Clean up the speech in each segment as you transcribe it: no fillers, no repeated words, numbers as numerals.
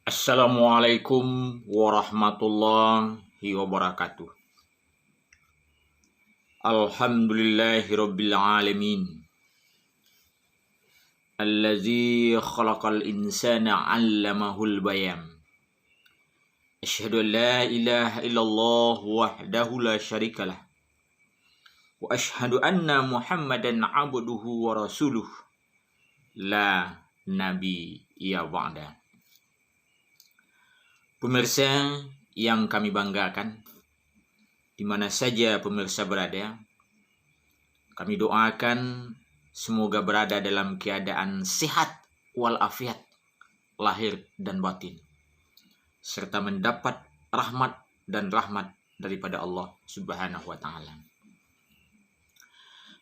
Assalamualaikum warahmatullahi wabarakatuh. Alhamdulillahirabbil alamin. Allazi khalaqal insana 'allamahul bayan. Asyhadu an la ilaha illallah wahdahu la syarikalah. Wa asyhadu anna Muhammadan 'abduhu wa rasuluh. La nabiyya ba'da. Pemirsa yang kami banggakan, di mana saja pemirsa berada, kami doakan semoga berada dalam keadaan sehat walafiat lahir dan batin, serta mendapat rahmat daripada Allah Subhanahu wa taala.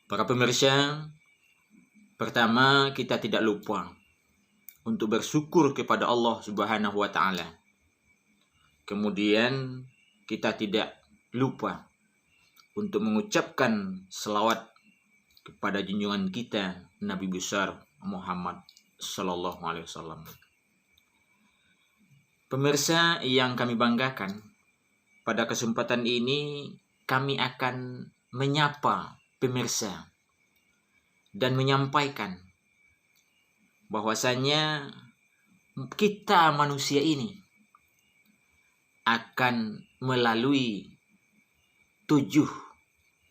Para pemirsa, pertama kita tidak lupa untuk bersyukur kepada Allah Subhanahu wa taala. Kemudian kita tidak lupa untuk mengucapkan selawat kepada junjungan kita Nabi besar Muhammad sallallahu alaihi wasallam. Pemirsa yang kami banggakan, pada kesempatan ini kami akan menyapa pemirsa dan menyampaikan bahwasanya kita manusia ini akan melalui 7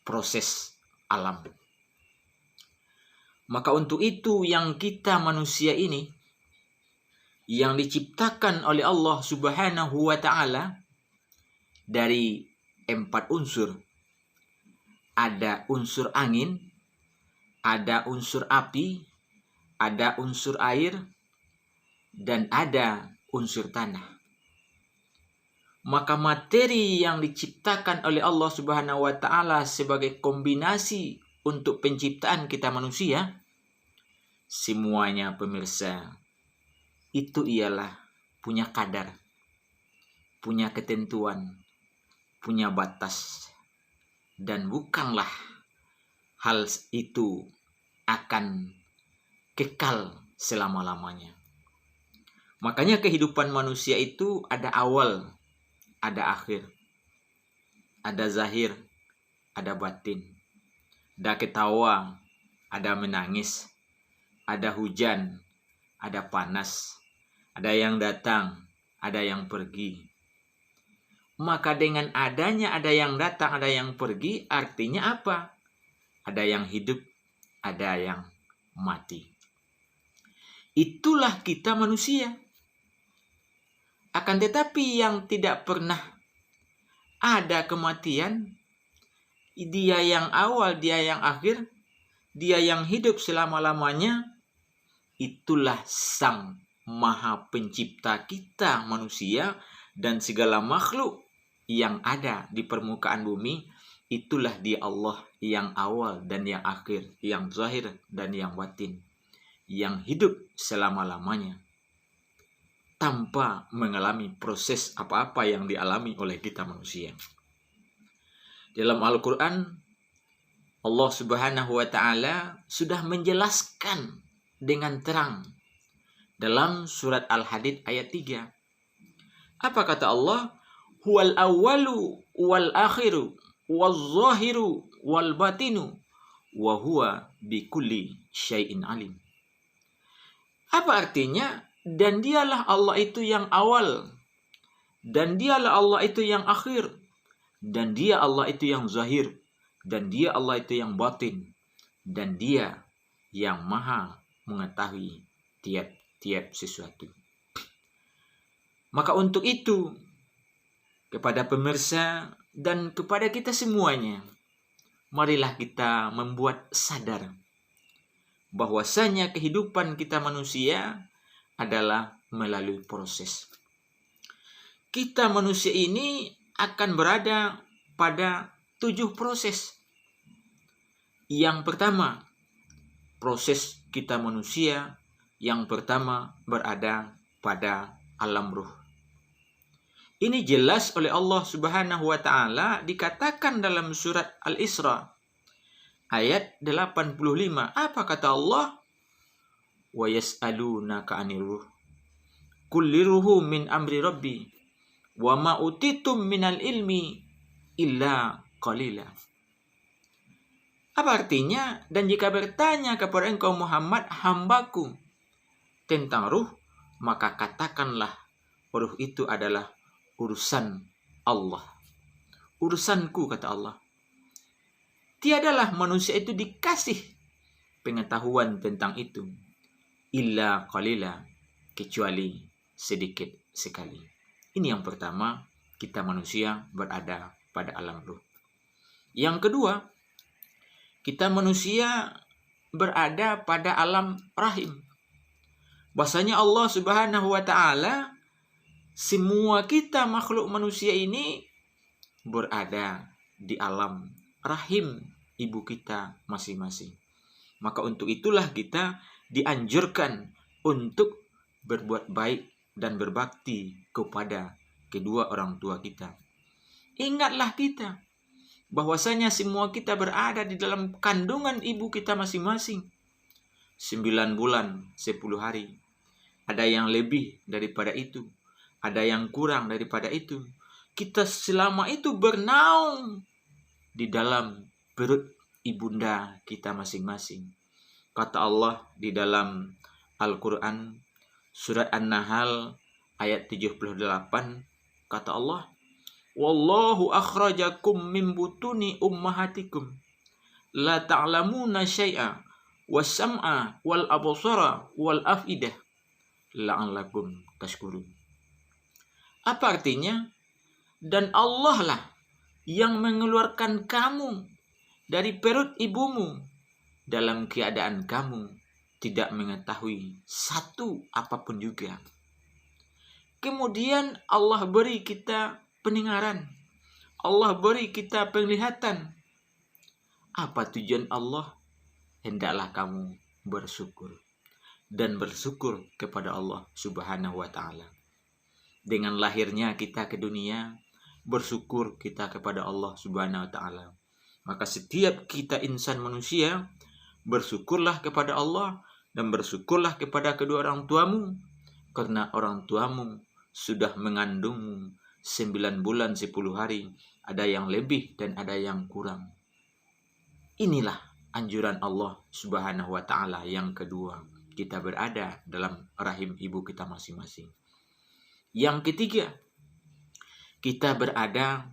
proses alam. Maka untuk itu yang kita manusia ini yang diciptakan oleh Allah Subhanahu wa taala dari 4 unsur. Ada unsur angin, ada unsur api, ada unsur air, dan ada unsur tanah. Maka materi yang diciptakan oleh Allah Subhanahu wa taala sebagai kombinasi untuk penciptaan kita manusia, semuanya pemirsa, itu ialah punya kadar, punya ketentuan, punya batas, dan bukanlah hal itu akan kekal selama-lamanya. Makanya kehidupan manusia itu ada awal, ada akhir, ada zahir, ada batin, ada ketawa, ada menangis, ada hujan, ada panas, ada yang datang, ada yang pergi. Maka dengan adanya ada yang datang, ada yang pergi, artinya apa? Ada yang hidup, ada yang mati. Itulah kita manusia. Akan tetapi yang tidak pernah ada kematian, dia yang awal, dia yang akhir, dia yang hidup selama-lamanya, itulah Sang Maha Pencipta kita manusia dan segala makhluk yang ada di permukaan bumi. Itulah dia Allah yang awal dan yang akhir, yang zahir dan yang batin, yang hidup selama-lamanya tanpa mengalami proses apa-apa yang dialami oleh kita manusia. Dalam Al-Quran, Allah Subhanahu wa ta'ala sudah menjelaskan dengan terang dalam surat Al-Hadid ayat 3. Apa kata Allah? Huwal awwalu wal akhiru wal zahiru wal batinu wa huwa bikulli syai'in alim. Apa artinya? Dan dialah Allah itu yang awal, dan dialah Allah itu yang akhir, dan dia Allah itu yang zahir, dan dia Allah itu yang batin, dan dia yang maha mengetahui tiap-tiap sesuatu. Maka untuk itu, kepada pemirsa dan kepada kita semuanya, marilah kita membuat sadar bahwasanya kehidupan kita manusia adalah melalui proses. Kita manusia ini akan berada pada 7 proses. Yang pertama, proses kita manusia yang pertama berada pada alam ruh. Ini jelas oleh Allah Subhanahu wa taala dikatakan dalam surat Al-Isra ayat 85. Apa kata Allah? Wa yas'alunaka 'anil ruh. kulliruhu min amri rabbi wa ma utitum minal ilmi illa qalila. Apa artinya? Dan jika bertanya kepada engkau Muhammad, hambaku, tentang ruh, maka katakanlah ruh itu adalah urusan Allah. Urusanku, kata Allah. Tiadalah manusia itu dikasih pengetahuan tentang itu. Illa qalila, kecuali sedikit sekali. Ini yang pertama, kita manusia berada pada alam ruh. Yang kedua, kita manusia berada pada alam rahim. Bahasanya Allah Subhanahu wa ta'ala, semua kita makhluk manusia ini berada di alam rahim ibu kita masing-masing. Maka untuk itulah kita dianjurkan untuk berbuat baik dan berbakti kepada kedua orang tua kita. Ingatlah kita bahwasanya semua kita berada di dalam kandungan ibu kita masing-masing. 9 bulan 10 hari. Ada yang lebih daripada itu, ada yang kurang daripada itu. Kita selama itu bernaung di dalam perut ibunda kita masing-masing. Kata Allah di dalam Al-Quran surat An-Nahl ayat 78, kata Allah, wallahu akhrajakum min butuni ummahatikum la ta'lamuna syai'a was-sam'a wal absara wal afidah la'allakum tashkurun. Apa artinya? Dan Allah lah yang mengeluarkan kamu dari perut ibumu dalam keadaan kamu tidak mengetahui satu apapun juga. Kemudian Allah beri kita pendengaran, Allah beri kita penglihatan. Apa tujuan Allah? Hendaklah kamu bersyukur dan bersyukur kepada Allah Subhanahu wa ta'ala. Dengan lahirnya kita ke dunia, bersyukur kita kepada Allah Subhanahu wa ta'ala. Maka setiap kita insan manusia, bersyukurlah kepada Allah dan bersyukurlah kepada kedua orang tuamu, karena orang tuamu sudah mengandungmu 9 bulan 10 hari, ada yang lebih dan ada yang kurang. Inilah anjuran Allah Subhanahu wa ta'ala yang kedua, kita berada dalam rahim ibu kita masing-masing. Yang ketiga, kita berada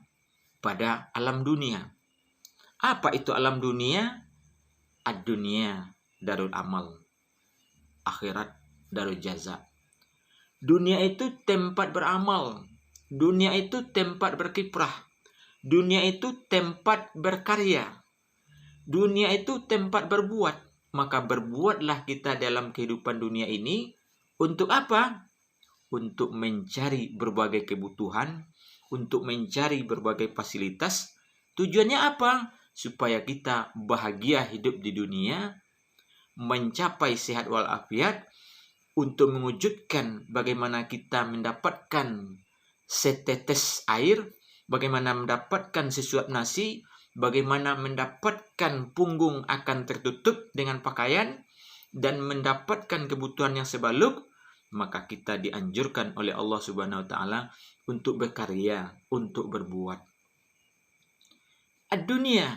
pada alam dunia. Apa itu alam dunia? Ad-dunia darul amal, akhirat darul jaza. Dunia itu tempat beramal, dunia itu tempat berkiprah, dunia itu tempat berkarya, dunia itu tempat berbuat. Maka berbuatlah kita dalam kehidupan dunia ini untuk apa? Untuk mencari berbagai kebutuhan, untuk mencari berbagai fasilitas. Tujuannya apa? Supaya kita bahagia hidup di dunia, mencapai sehat walafiat, untuk mewujudkan bagaimana kita mendapatkan setetes air, bagaimana mendapatkan sesuap nasi, bagaimana mendapatkan punggung akan tertutup dengan pakaian, dan mendapatkan kebutuhan yang sebaluk. Maka kita dianjurkan oleh Allah Subhanahu wa ta'ala untuk berkarya, untuk berbuat. Ad-dunia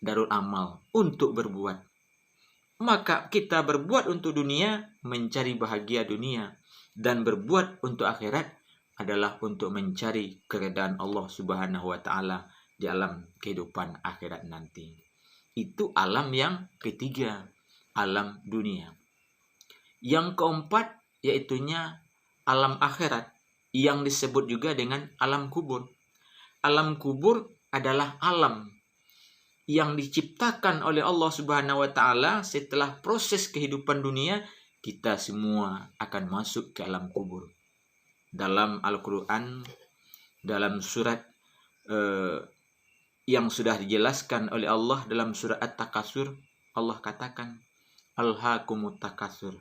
darul amal, untuk berbuat. Maka kita berbuat untuk dunia, mencari bahagia dunia, dan berbuat untuk akhirat adalah untuk mencari keridhaan Allah Subhanahu wa ta'ala di alam kehidupan akhirat nanti. Itu alam yang ketiga, alam dunia. Yang keempat yaitunya alam akhirat, yang disebut juga dengan alam kubur. Alam kubur adalah alam yang diciptakan oleh Allah Subhanahu wa ta'ala setelah proses kehidupan dunia. Kita semua akan masuk ke alam kubur. Dalam Al-Quran, dalam surat yang sudah dijelaskan oleh Allah dalam surat At-Takasur, Allah katakan, Alhaakumut takasur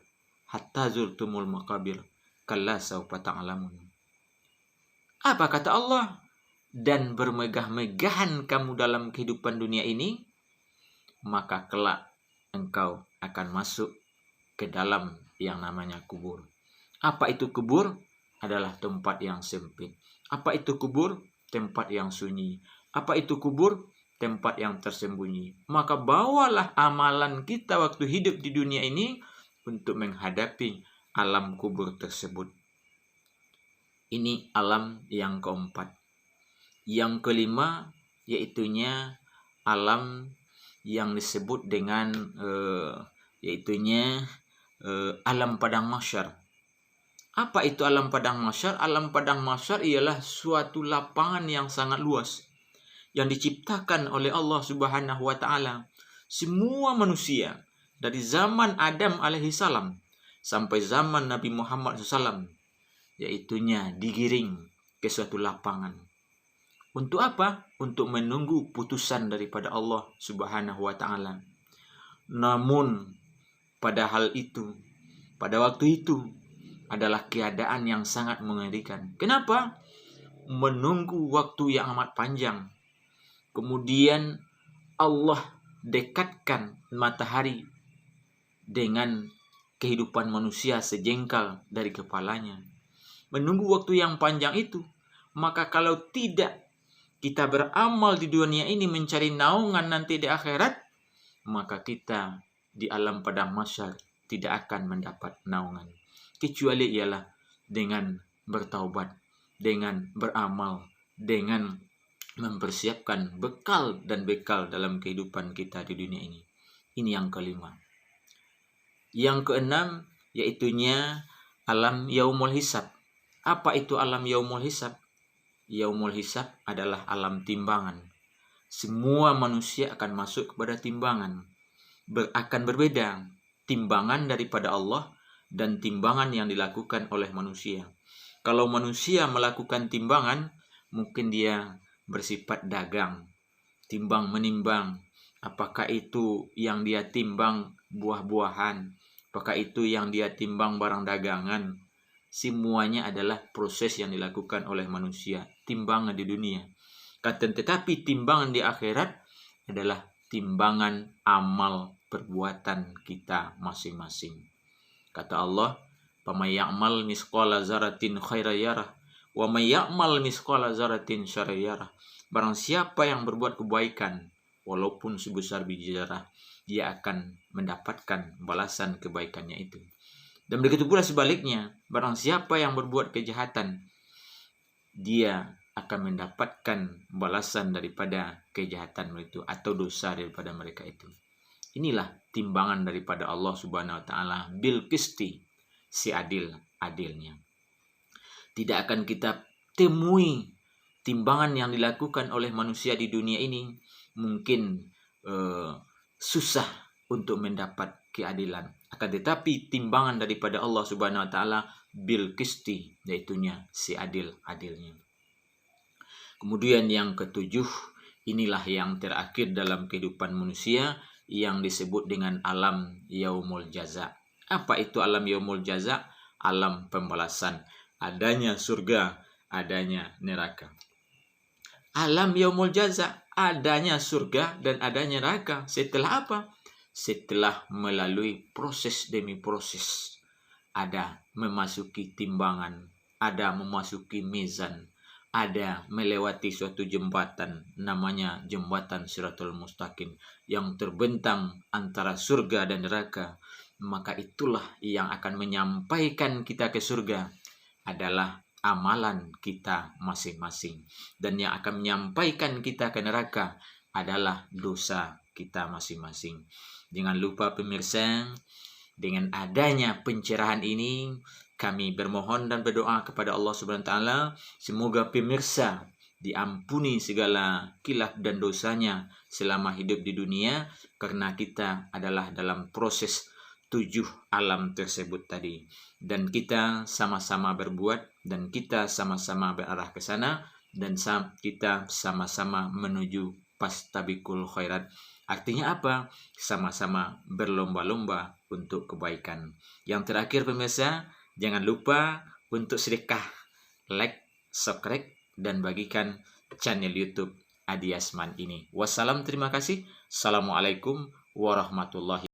hatta zurtumul maqabir kalla sawfa ta'lamun. Apa kata Allah? Dan bermegah-megahan kamu dalam kehidupan dunia ini, maka kelak engkau akan masuk ke dalam yang namanya kubur. Apa itu kubur? Adalah tempat yang sempit. Apa itu kubur? Tempat yang sunyi. Apa itu kubur? Tempat yang tersembunyi. Maka bawalah amalan kita waktu hidup di dunia ini untuk menghadapi alam kubur tersebut. Ini alam yang keempat. Yang kelima yaitunya alam yang disebut dengan alam padang mahsyar. Apa itu alam padang mahsyar? Alam padang mahsyar ialah suatu lapangan yang sangat luas yang diciptakan oleh Allah Subhanahu wa taala. Semua manusia dari zaman Adam alaihissalam sampai zaman Nabi Muhammad SAW yaitunya digiring ke suatu lapangan. Untuk apa? Untuk menunggu putusan daripada Allah Subhanahu wa taala. Namun pada waktu itu adalah keadaan yang sangat mengerikan. Kenapa? Menunggu waktu yang amat panjang. Kemudian Allah dekatkan matahari dengan kehidupan manusia sejengkal dari kepalanya. Menunggu waktu yang panjang itu, maka kalau tidak kita beramal di dunia ini mencari naungan nanti di akhirat, maka kita di alam padang mahsyar tidak akan mendapat naungan. Kecuali ialah dengan bertaubat, dengan beramal, dengan mempersiapkan bekal dalam kehidupan kita di dunia ini. Ini yang kelima. Yang keenam yaitunya alam yaumul hisab. Apa itu alam yaumul hisab? Yaumul hisab adalah alam timbangan. Semua manusia akan masuk kepada timbangan. Akan berbeda timbangan daripada Allah dan timbangan yang dilakukan oleh manusia. Kalau manusia melakukan timbangan, mungkin dia bersifat dagang, timbang menimbang. Apakah itu yang dia timbang buah-buahan? Apakah itu yang dia timbang barang dagangan? Semuanya adalah proses yang dilakukan oleh manusia. Timbangan di dunia. Tetapi timbangan di akhirat adalah timbangan amal perbuatan kita masing-masing. Kata Allah, "Faman ya'mal misqala dzarratin khairan yarah, wa may ya'mal misqala dzarratin syarran yarah." Barang siapa yang berbuat kebaikan walaupun sebesar biji zarah, dia akan mendapatkan balasan kebaikannya itu. Dan begitu pula sebaliknya, barang siapa yang berbuat kejahatan, dia akan mendapatkan balasan daripada kejahatan itu atau dosa daripada mereka itu. Inilah timbangan daripada Allah Subhanahu wa taala bil qisti, si adil-adilnya. Tidak akan kita temui timbangan yang dilakukan oleh manusia di dunia ini mungkin susah untuk mendapat keadilan. Akan tetapi timbangan daripada Allah Subhanahu wa taala bil qisti, yaitunya si adil-adilnya. Kemudian yang ketujuh, inilah yang terakhir dalam kehidupan manusia yang disebut dengan alam yaumul jaza. Apa itu alam yaumul jaza? Alam pembalasan. Adanya surga, adanya neraka. Alam yaumul jaza, adanya surga dan adanya neraka. Setelah apa? Setelah melalui proses demi proses. Ada memasuki timbangan, ada memasuki mizan, ada melewati suatu jembatan, namanya jembatan Shiratal Mustaqim, yang terbentang antara surga dan neraka. Maka itulah yang akan menyampaikan kita ke surga adalah amalan kita masing-masing. Dan yang akan menyampaikan kita ke neraka adalah dosa kita masing-masing. Jangan lupa pemirsa, dengan adanya pencerahan ini, kami bermohon dan berdoa kepada Allah Subhanahu wa taala, semoga pemirsa diampuni segala khilaf dan dosanya selama hidup di dunia, karena kita adalah dalam proses 7 alam tersebut tadi. Dan kita sama-sama berbuat, dan kita sama-sama berarah ke sana, dan kita sama-sama menuju fastabiqul khairat. Artinya apa? Sama-sama berlomba-lomba untuk kebaikan. Yang terakhir pemirsa, jangan lupa untuk sedekah, like, subscribe, dan bagikan channel YouTube Adi Asman ini. Wassalam, terima kasih. Assalamualaikum warahmatullahi wabarakatuh.